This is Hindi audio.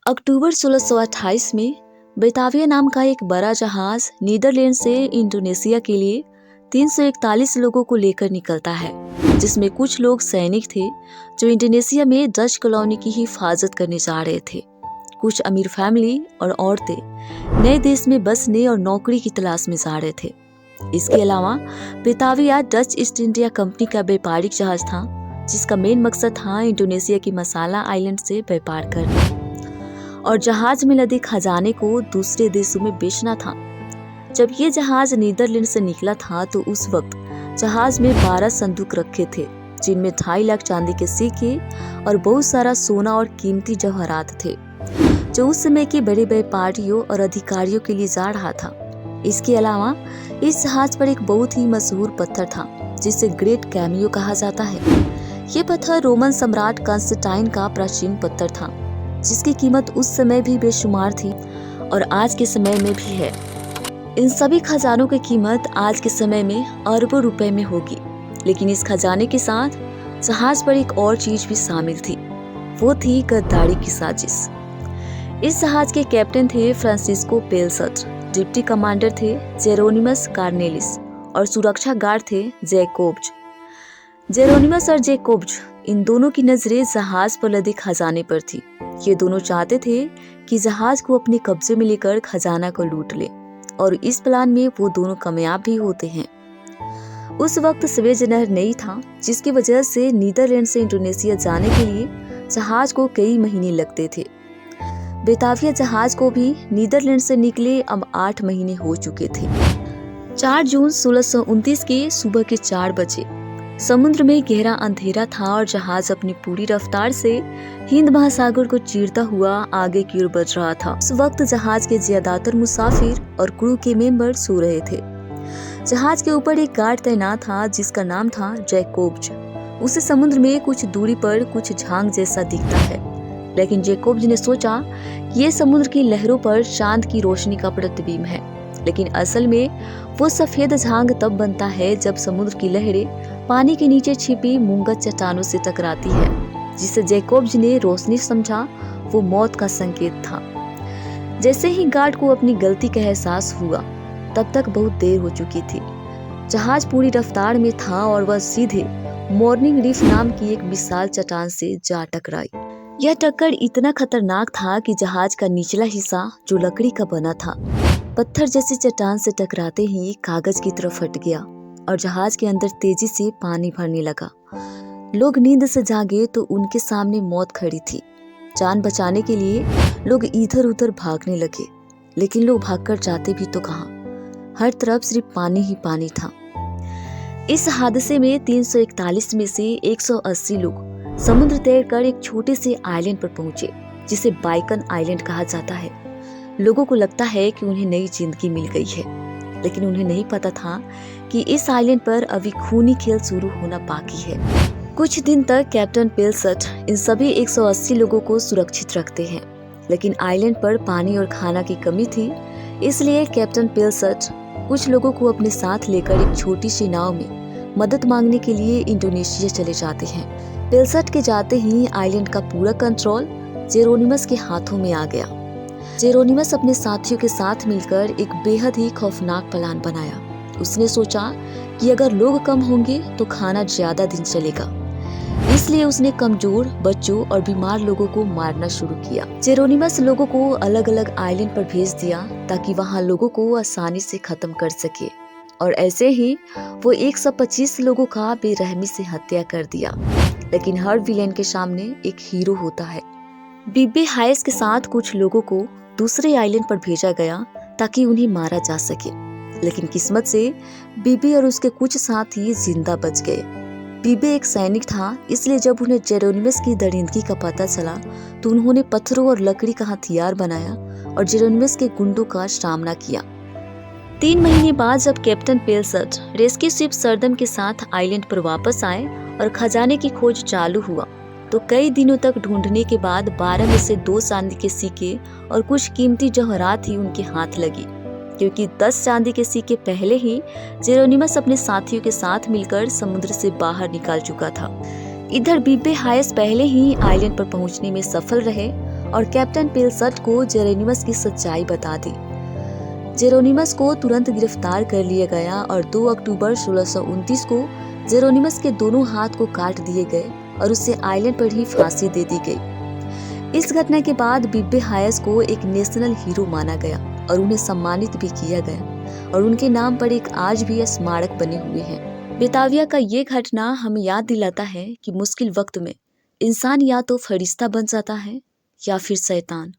अक्टूबर 1628 में बेताविया नाम का एक बड़ा जहाज नीदरलैंड से इंडोनेशिया के लिए 341 लोगों को लेकर निकलता है, जिसमें कुछ लोग सैनिक थे जो इंडोनेशिया में डच कॉलोनी की हिफाजत करने जा रहे थे। कुछ अमीर फैमिली और औरतें नए देश में बसने और नौकरी की तलाश में जा रहे थे। इसके अलावा बेताविया डच ईस्ट इंडिया कंपनी का व्यापारिक जहाज था, जिसका मेन मकसद था इंडोनेशिया की मसाला आइलैंड से व्यापार करना और जहाज में लदे खजाने को दूसरे देशों में बेचना था। जब ये जहाज नीदरलैंड से निकला था तो उस वक्त जहाज में 12 संदूक रखे थे, जिनमें 2.5 लाख चांदी के सिक्के और बहुत सारा सोना और कीमती जवाहरात थे, जो उस समय के बड़े व्यापारियों और अधिकारियों के लिए जा रहा था। इसके अलावा इस जहाज पर एक बहुत ही मशहूर पत्थर था, जिसे ग्रेट कैमियो कहा जाता है। ये पत्थर रोमन सम्राट कॉन्स्टेंटाइन का प्राचीन पत्थर था, जिसकी कीमत उस समय भी बेशुमार थी और आज के समय में भी है। इन सभी खजानों की कीमत आज के समय में अरबों रुपए में होगी, लेकिन इस खजाने के साथ जहाज पर एक और चीज भी शामिल थी, वो थी गद्दारी की साजिश। इस जहाज के कैप्टन थे फ्रांसिस्को पेलसट, डिप्टी कमांडर थे जेरोनिमस कार्नेलिस और सुरक्षा गार्ड थे जैकोब्स। जेरोनिमस और जैकोब्स, इन दोनों की नजरें जहाज पर लदे खजाने पर थी। ये दोनों चाहते थे कि जहाज को अपने कब्जे में लेकर खजाना को लूट ले, और इस प्लान में वो दोनों कामयाब भी होते हैं। उस वक्त स्वेज नहर नहीं था, जिसकी वजह से नीदरलैंड से इंडोनेशिया जाने के लिए जहाज को कई महीने लगते थे। बेताविया जहाज को भी नीदरलैंड से निकले अब 8 महीने हो चुके थे। 4 जून 1629 के सुबह के 4 बजे समुद्र में गहरा अंधेरा था और जहाज अपनी पूरी रफ्तार से हिंद महासागर को चीरता हुआ आगे की ओर बढ़ रहा था। उस वक्त जहाज के ज्यादातर मुसाफिर और क्रू के मेंबर सो रहे थे। जहाज के ऊपर एक गार्ड तैनात था, जिसका नाम था जैकोब्स। उसे समुद्र में कुछ दूरी पर कुछ झांग जैसा दिखता है, लेकिन जैकोब्स ने सोचा कि ये समुद्र की लहरों पर चांद की रोशनी का प्रतिबिंब है। लेकिन असल में वो सफेद झांग तब बनता है जब समुद्र की लहरें पानी के नीचे छिपी मूंगत चट्टानों से टकराती है, जिसे जैकोब्स ने रोशनी समझा वो मौत का संकेत था। जैसे ही गार्ड को अपनी गलती का एहसास हुआ, तब तक बहुत देर हो चुकी थी। जहाज पूरी रफ्तार में था और वह सीधे मॉर्निंग रीफ नाम की एक विशाल चट्टान से जा टकराई। यह टक्कर इतना खतरनाक था कि जहाज का निचला हिस्सा, जो लकड़ी का बना था, पत्थर जैसी चट्टान से टकराते ही कागज की तरफ फट गया और जहाज के अंदर तेजी से पानी भरने लगा। लोग नींद से जागे तो उनके सामने मौत खड़ी थी। जान बचाने के लिए लोग इधर उधर भागने लगे, लेकिन लोग भागकर जाते भी तो कहां, हर तरफ सिर्फ पानी ही पानी था। इस हादसे में 341 में से 180 लोग समुद्र तैरकर एक छोटे से आइलैंड पर पहुंचे, जिसे बाइकन आइलैंड कहा जाता है। लोगों को लगता है कि उन्हें नई जिंदगी मिल गई है, लेकिन उन्हें नहीं पता था कि इस आइलैंड पर अभी खूनी खेल शुरू होना बाकी है। कुछ दिन तक कैप्टन पेलसट इन सभी 180 लोगों को सुरक्षित रखते हैं, लेकिन आइलैंड पर पानी और खाना की कमी थी, इसलिए कैप्टन पेलसट कुछ लोगों को अपने साथ लेकर एक छोटी सी नाव में मदद मांगने के लिए इंडोनेशिया चले जाते हैं। पेलसट के जाते ही आइलैंड का पूरा कंट्रोल जेरोनिमस के हाथों में आ गया। जेरोनिमस अपने साथियों के साथ मिलकर एक बेहद ही खौफनाक प्लान बनाया। उसने सोचा कि अगर लोग कम होंगे तो खाना ज्यादा दिन चलेगा, इसलिए उसने कमजोर, बच्चों और बीमार लोगों को मारना शुरू किया। जेरोनिमस लोगों को अलग अलग आइलैंड पर भेज दिया ताकि वहां लोगों को आसानी से खत्म कर सके, और ऐसे ही वो 125 लोगों का बेरहमी से हत्या कर दिया। लेकिन हर विलेन के सामने एक हीरो होता है। बीबे हायस के साथ कुछ लोगों को दूसरे आइलैंड पर भेजा गया ताकि उन्हें मारा जा सके, लेकिन किस्मत से बीबे और उसके कुछ साथी जिंदा बच गए। बीबे एक सैनिक था, इसलिए जब उन्हें जेरोनिमस की दरिंदगी का पता चला तो उन्होंने पत्थरों और लकड़ी का हथियार बनाया और जेरोनिमस के गुंडों का सामना किया। 3 महीने बाद जब कैप्टन पेलसट रेस्क्यू शिप सरदम के साथ आइलैंड पर वापस आए और खजाने की खोज चालू हुआ, तो कई दिनों तक ढूंढने के बाद 12 में से 2 चांदी के सिक्के और कुछ कीमती जवाहरात ही उनके हाथ लगी, क्योंकि 10 चांदी के सिक्के पहले ही जेरोनिमस अपने साथियों के साथ मिलकर समुद्र से बाहर निकाल चुका था। इधर बीबे हायस पहले ही आइलैंड पर पहुंचने में सफल रहे और कैप्टन पेलसट को जेरोनिमस की सच्चाई बता दी। जेरोनिमस को तुरंत गिरफ्तार कर लिया गया और 2 अक्टूबर 1629 को जेरोनिमस के दोनों हाथ को काट दिए गए और उसे आइलैंड पर ही फांसी दे दी गई। इस घटना के बाद बिब्बे हायस को एक नेशनल हीरो माना गया और उन्हें सम्मानित भी किया गया और उनके नाम पर एक आज भी स्मारक बने हुए हैं। बेताविया का ये घटना हमें याद दिलाता है कि मुश्किल वक्त में इंसान या तो फरिश्ता बन जाता है या फिर शैतान।